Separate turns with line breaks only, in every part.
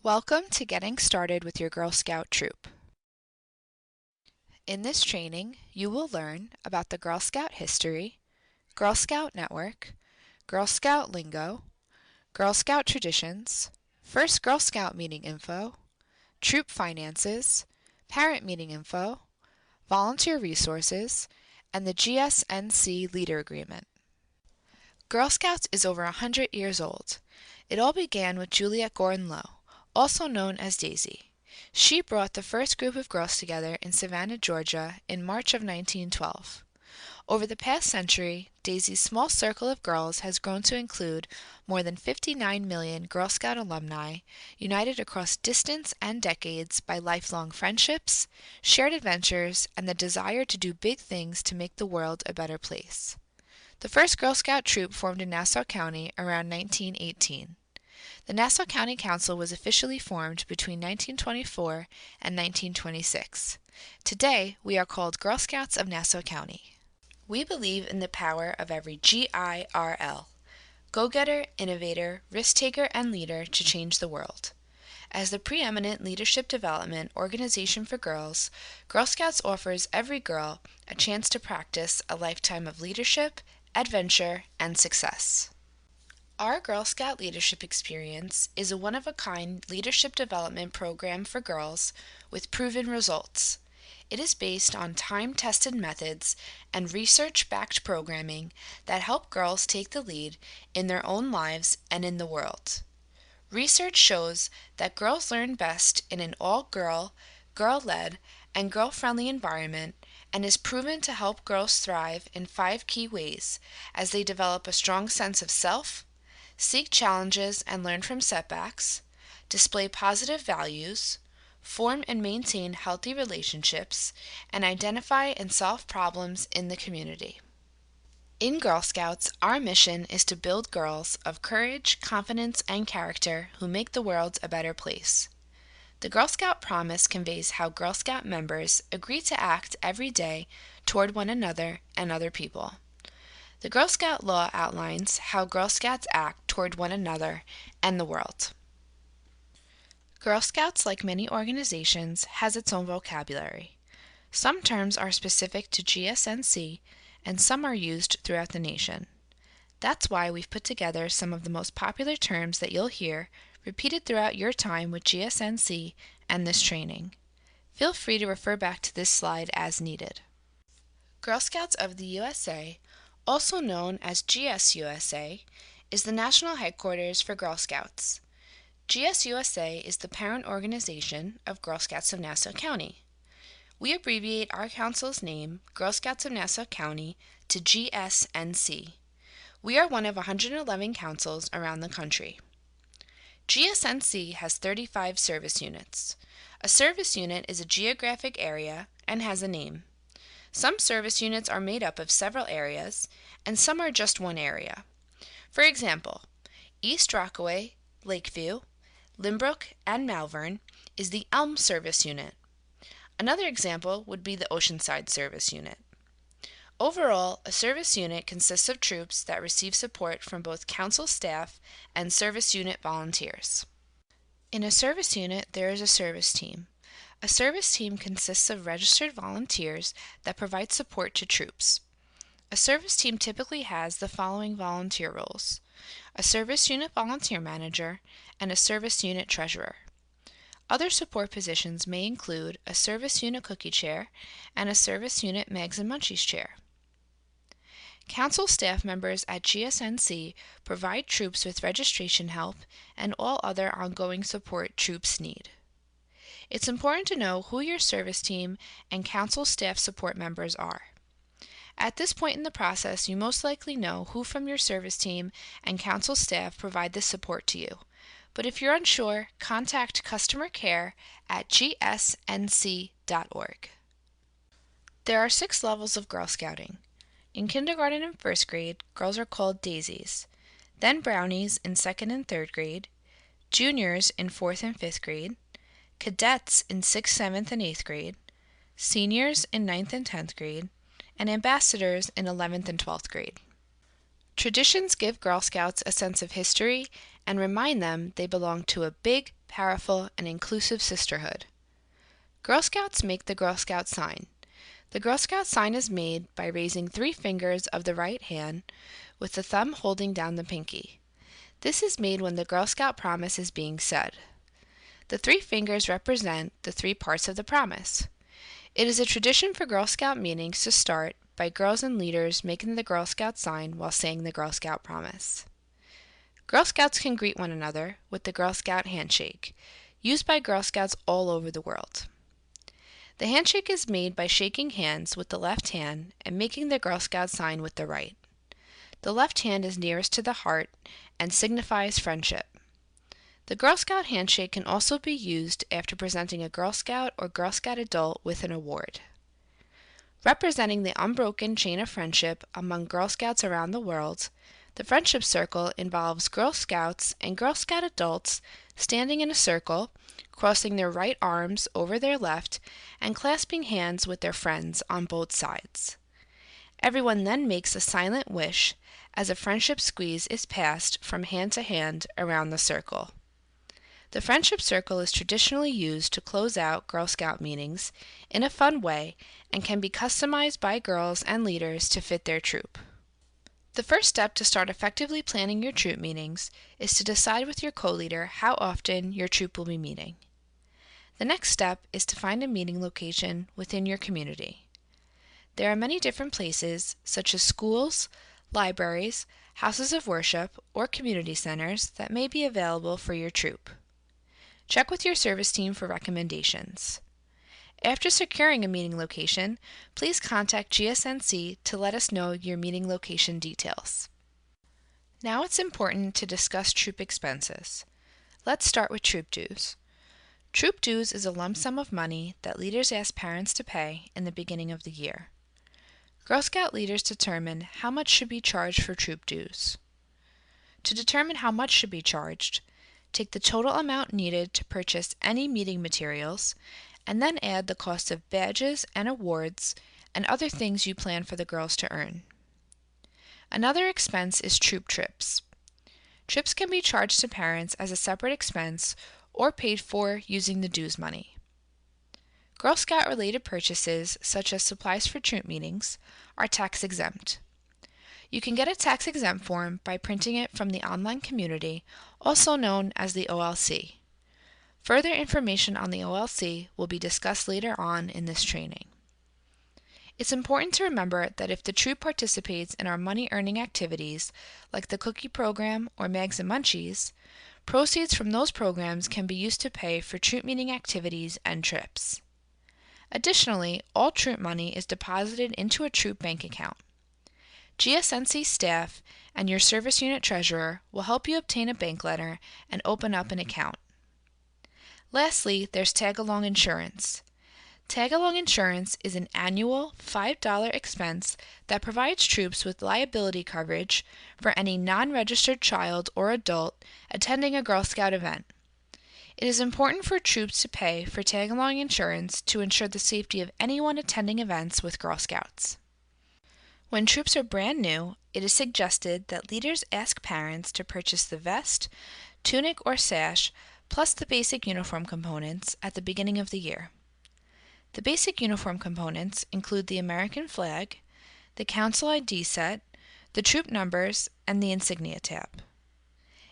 Welcome to Getting Started with your Girl Scout troop. In this training, you will learn about the Girl Scout history, Girl Scout network, Girl Scout lingo, Girl Scout traditions, first Girl Scout meeting info, troop finances, parent meeting info, volunteer resources, and the GSNC leader agreement. Girl Scouts is over 100 years old. It all began with Juliet Gordon Low, also known as Daisy. She brought the first group of girls together in Savannah, Georgia in March of 1912. Over the past century, Daisy's small circle of girls has grown to include more than 59 million Girl Scout alumni, united across distance and decades by lifelong friendships, shared adventures, and the desire to do big things to make the world a better place. The first Girl Scout troop formed in Nassau County around 1918. The Nassau County Council was officially formed between 1924 and 1926. Today, we are called Girl Scouts of Nassau County. We believe in the power of every GIRL, go-getter, innovator, risk-taker, and leader to change the world. As the preeminent leadership development organization for girls, Girl Scouts offers every girl a chance to practice a lifetime of leadership, adventure, and success. Our Girl Scout leadership experience is a one-of-a-kind leadership development program for girls with proven results. It is based on time-tested methods and research-backed programming that help girls take the lead in their own lives and in the world. Research shows that girls learn best in an all-girl, girl-led, and girl-friendly environment and is proven to help girls thrive in 5 key ways as they develop a strong sense of self, seek challenges and learn from setbacks, display positive values, form and maintain healthy relationships, and identify and solve problems in the community. In Girl Scouts, our mission is to build girls of courage, confidence, and character who make the world a better place. The Girl Scout Promise conveys how Girl Scout members agree to act every day toward one another and other people. The Girl Scout Law outlines how Girl Scouts act toward one another and the world. Girl Scouts, like many organizations, has its own vocabulary. Some terms are specific to GSNC, and some are used throughout the nation. That's why we've put together some of the most popular terms that you'll hear repeated throughout your time with GSNC and this training. Feel free to refer back to this slide as needed. Girl Scouts of the USA, also known as GSUSA, is the national headquarters for Girl Scouts. GSUSA is the parent organization of Girl Scouts of Nassau County. We abbreviate our council's name, Girl Scouts of Nassau County, to GSNC. We are one of 111 councils around the country. GSNC has 35 service units. A service unit is a geographic area and has a name. Some service units are made up of several areas, and some are just one area. For example, East Rockaway, Lakeview, Limbrook, and Malvern is the Elm Service Unit. Another example would be the Oceanside Service Unit. Overall, a service unit consists of troops that receive support from both council staff and service unit volunteers. In a service unit, there is a service team. A service team consists of registered volunteers that provide support to troops. A service team typically has the following volunteer roles: a service unit volunteer manager and a service unit treasurer. Other support positions may include a service unit cookie chair and a service unit Mags and Munchies chair. Council staff members at GSNC provide troops with registration help and all other ongoing support troops need. It's important to know who your service team and council staff support members are. At this point in the process, you most likely know who from your service team and council staff provide this support to you. But if you're unsure, contact customer care at gsnc.org. There are 6 levels of Girl Scouting. In kindergarten and 1st grade, girls are called daisies, then brownies in 2nd and 3rd grade, juniors in 4th and 5th grade, cadets in 6th, 7th, and 8th grade, seniors in 9th and 10th grade, and ambassadors in 11th and 12th grade. Traditions give Girl Scouts a sense of history and remind them they belong to a big, powerful, and inclusive sisterhood. Girl Scouts make the Girl Scout sign. The Girl Scout sign is made by raising 3 fingers of the right hand with the thumb holding down the pinky. This is made when the Girl Scout promise is being said. The 3 fingers represent the 3 parts of the promise. It is a tradition for Girl Scout meetings to start by girls and leaders making the Girl Scout sign while saying the Girl Scout promise. Girl Scouts can greet one another with the Girl Scout handshake, used by Girl Scouts all over the world. The handshake is made by shaking hands with the left hand and making the Girl Scout sign with the right. The left hand is nearest to the heart and signifies friendship. The Girl Scout handshake can also be used after presenting a Girl Scout or Girl Scout adult with an award. Representing the unbroken chain of friendship among Girl Scouts around the world, the Friendship Circle involves Girl Scouts and Girl Scout adults standing in a circle, crossing their right arms over their left, and clasping hands with their friends on both sides. Everyone then makes a silent wish as a friendship squeeze is passed from hand to hand around the circle. The Friendship Circle is traditionally used to close out Girl Scout meetings in a fun way and can be customized by girls and leaders to fit their troop. The first step to start effectively planning your troop meetings is to decide with your co-leader how often your troop will be meeting. The next step is to find a meeting location within your community. There are many different places, such as schools, libraries, houses of worship, or community centers that may be available for your troop. Check with your service team for recommendations. After securing a meeting location, please contact GSNC to let us know your meeting location details. Now it's important to discuss troop expenses. Let's start with troop dues. Troop dues is a lump sum of money that leaders ask parents to pay in the beginning of the year. Girl Scout leaders determine how much should be charged for troop dues. To determine how much should be charged, take the total amount needed to purchase any meeting materials, and then add the cost of badges and awards and other things you plan for the girls to earn. Another expense is troop trips. Trips can be charged to parents as a separate expense or paid for using the dues money. Girl Scout related purchases, such as supplies for troop meetings, are tax exempt. You can get a tax exempt form by printing it from the online community, also known as the OLC. Further information on the OLC will be discussed later on in this training. It's important to remember that if the troop participates in our money-earning activities, like the cookie program or Mags and Munchies, proceeds from those programs can be used to pay for troop meeting activities and trips. Additionally, all troop money is deposited into a troop bank account. GSNC staff and your service unit treasurer will help you obtain a bank letter and open up an account. Lastly, there's Tagalong insurance. Tagalong insurance is an annual $5 expense that provides troops with liability coverage for any non-registered child or adult attending a Girl Scout event. It is important for troops to pay for Tagalong insurance to ensure the safety of anyone attending events with Girl Scouts. When troops are brand new, it is suggested that leaders ask parents to purchase the vest, tunic, or sash, plus the basic uniform components at the beginning of the year. The basic uniform components include the American flag, the Council ID set, the troop numbers, and the insignia tab.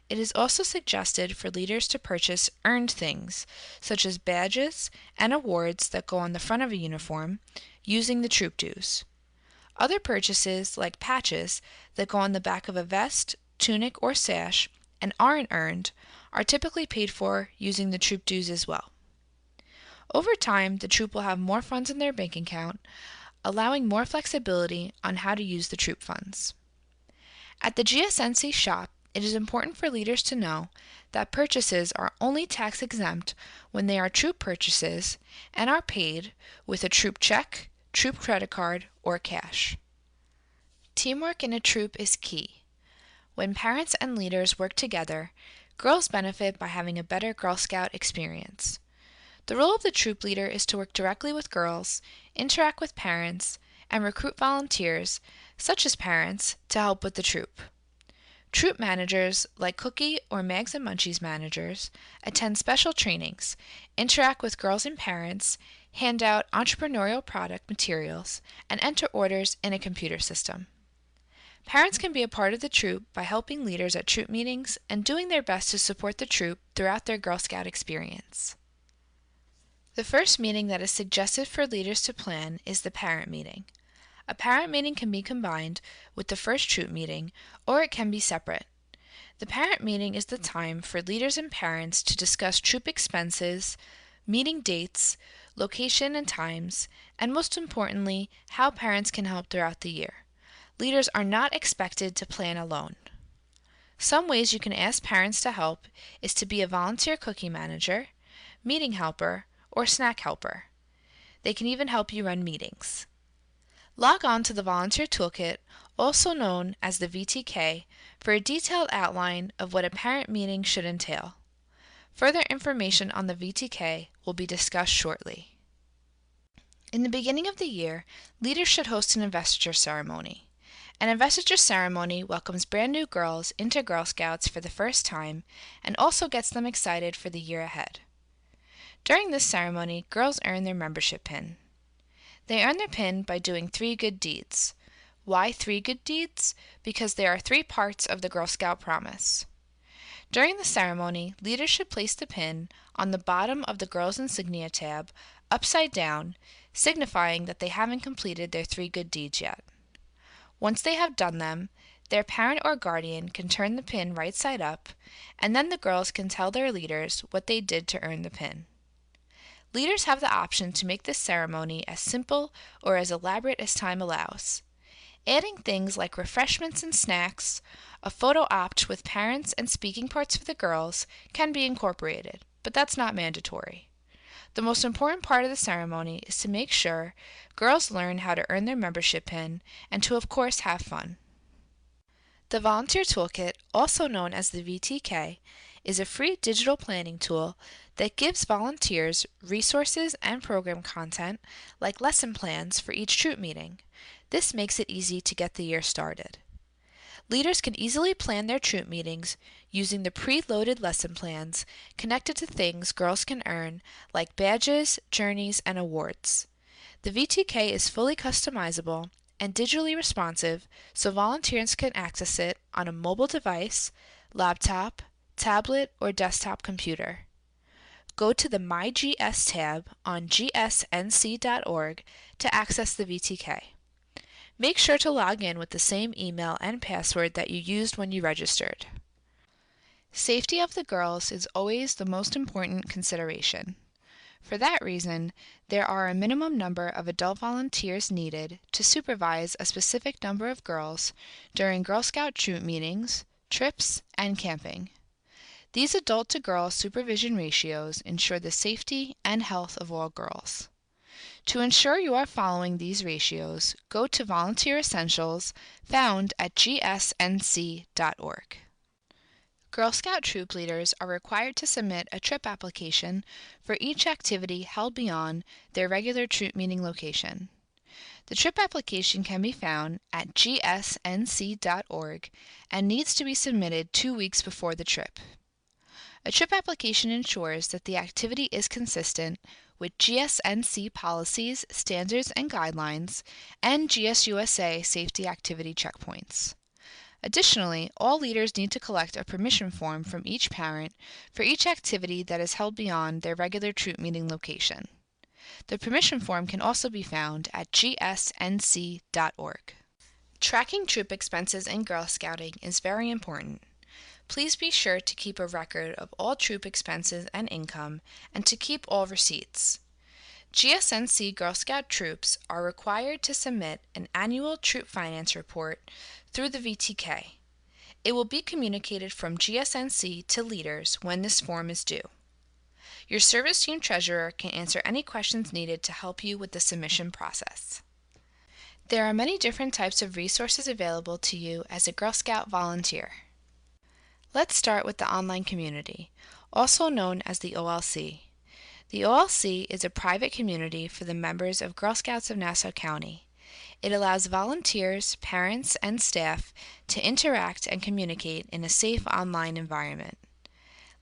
It is also suggested for leaders to purchase earned things, such as badges and awards that go on the front of a uniform, using the troop dues. Other purchases, like patches that go on the back of a vest, tunic, or sash, and aren't earned, are typically paid for using the troop dues as well. Over time, the troop will have more funds in their bank account, allowing more flexibility on how to use the troop funds. At the GSNC shop, it is important for leaders to know that purchases are only tax exempt when they are troop purchases and are paid with a troop check, troop credit card, or cash. Teamwork in a troop is key. When parents and leaders work together, girls benefit by having a better Girl Scout experience. The role of the troop leader is to work directly with girls, interact with parents, and recruit volunteers, such as parents, to help with the troop. Troop managers, like Cookie or Mags and Munchies managers, attend special trainings, interact with girls and parents, hand out entrepreneurial product materials, and enter orders in a computer system. Parents can be a part of the troop by helping leaders at troop meetings and doing their best to support the troop throughout their Girl Scout experience. The first meeting that is suggested for leaders to plan is the parent meeting. A parent meeting can be combined with the first troop meeting, or it can be separate. The parent meeting is the time for leaders and parents to discuss troop expenses, meeting dates, location and times, and most importantly, how parents can help throughout the year. Leaders are not expected to plan alone. Some ways you can ask parents to help is to be a volunteer cookie manager, meeting helper, or snack helper. They can even help you run meetings. Log on to the Volunteer Toolkit, also known as the VTK, for a detailed outline of what a parent meeting should entail. Further information on the VTK will be discussed shortly. In the beginning of the year, leaders should host an Investiture Ceremony. An Investiture Ceremony welcomes brand new girls into Girl Scouts for the first time and also gets them excited for the year ahead. During this ceremony, girls earn their membership pin. They earn their pin by doing 3 good deeds. Why 3 good deeds? Because there are 3 parts of the Girl Scout promise. During the ceremony, leaders should place the pin on the bottom of the girls' insignia tab, upside down, signifying that they haven't completed their 3 good deeds yet. Once they have done them, their parent or guardian can turn the pin right side up, and then the girls can tell their leaders what they did to earn the pin. Leaders have the option to make this ceremony as simple or as elaborate as time allows. Adding things like refreshments and snacks, a photo opt with parents and speaking parts for the girls can be incorporated, but that's not mandatory. The most important part of the ceremony is to make sure girls learn how to earn their membership pin and to, of course, have fun. The Volunteer Toolkit, also known as the VTK, is a free digital planning tool that gives volunteers resources and program content like lesson plans for each troop meeting. This makes it easy to get the year started. Leaders can easily plan their troop meetings using the pre-loaded lesson plans connected to things girls can earn like badges, journeys, and awards. The VTK is fully customizable and digitally responsive, so volunteers can access it on a mobile device, laptop, tablet, or desktop computer. Go to the My GS tab on gsnc.org to access the VTK. Make sure to log in with the same email and password that you used when you registered. Safety of the girls is always the most important consideration. For that reason, there are a minimum number of adult volunteers needed to supervise a specific number of girls during Girl Scout troop meetings, trips, and camping. These adult-to-girl supervision ratios ensure the safety and health of all girls. To ensure you are following these ratios, go to Volunteer Essentials found at gsnc.org. Girl Scout troop leaders are required to submit a trip application for each activity held beyond their regular troop meeting location. The trip application can be found at gsnc.org and needs to be submitted 2 weeks before the trip. A trip application ensures that the activity is consistent with GSNC policies, standards, and guidelines, and GSUSA safety activity checkpoints. Additionally, all leaders need to collect a permission form from each parent for each activity that is held beyond their regular troop meeting location. The permission form can also be found at gsnc.org. Tracking troop expenses in Girl Scouting is very important. Please be sure to keep a record of all troop expenses and income and to keep all receipts. GSNC Girl Scout troops are required to submit an annual troop finance report through the VTK. It will be communicated from GSNC to leaders when this form is due. Your service team treasurer can answer any questions needed to help you with the submission process. There are many different types of resources available to you as a Girl Scout volunteer. Let's start with the online community, also known as the OLC. The OLC is a private community for the members of Girl Scouts of Nassau County. It allows volunteers, parents, and staff to interact and communicate in a safe online environment.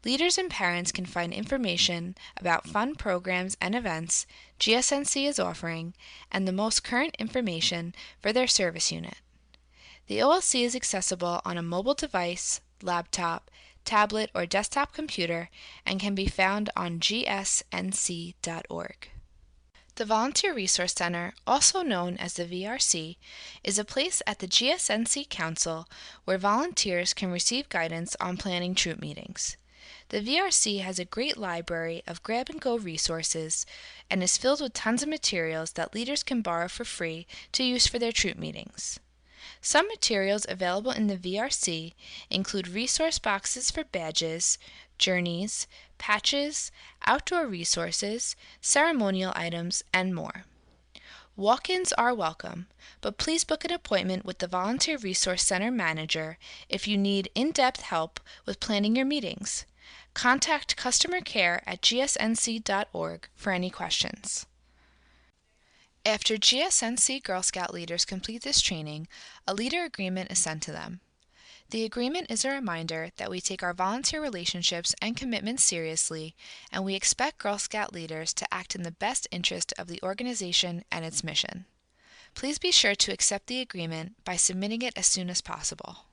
Leaders and parents can find information about fun programs and events GSNC is offering and the most current information for their service unit. The OLC is accessible on a mobile device, laptop, tablet, or desktop computer and can be found on gsnc.org. The Volunteer Resource Center, also known as the VRC, is a place at the GSNC Council where volunteers can receive guidance on planning troop meetings. The VRC has a great library of grab-and-go resources and is filled with tons of materials that leaders can borrow for free to use for their troop meetings. Some materials available in the VRC include resource boxes for badges, journeys, patches, outdoor resources, ceremonial items, and more. Walk-ins are welcome, but please book an appointment with the Volunteer Resource Center manager if you need in-depth help with planning your meetings. Contact customer care at gsnc.org for any questions. After GSNC Girl Scout leaders complete this training, a leader agreement is sent to them. The agreement is a reminder that we take our volunteer relationships and commitments seriously, and we expect Girl Scout leaders to act in the best interest of the organization and its mission. Please be sure to accept the agreement by submitting it as soon as possible.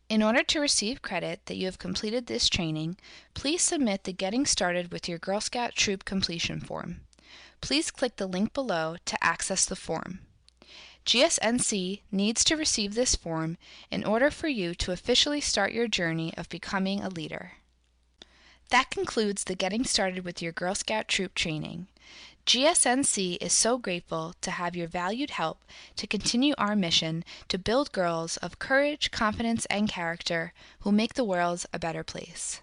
In order to receive credit that you have completed this training, please submit the Getting Started with Your Girl Scout Troop Completion form. Please click the link below to access the form. GSNC needs to receive this form in order for you to officially start your journey of becoming a leader. That concludes the Getting Started with Your Girl Scout Troop training. GSNC is so grateful to have your valued help to continue our mission to build girls of courage, confidence, and character who make the world a better place.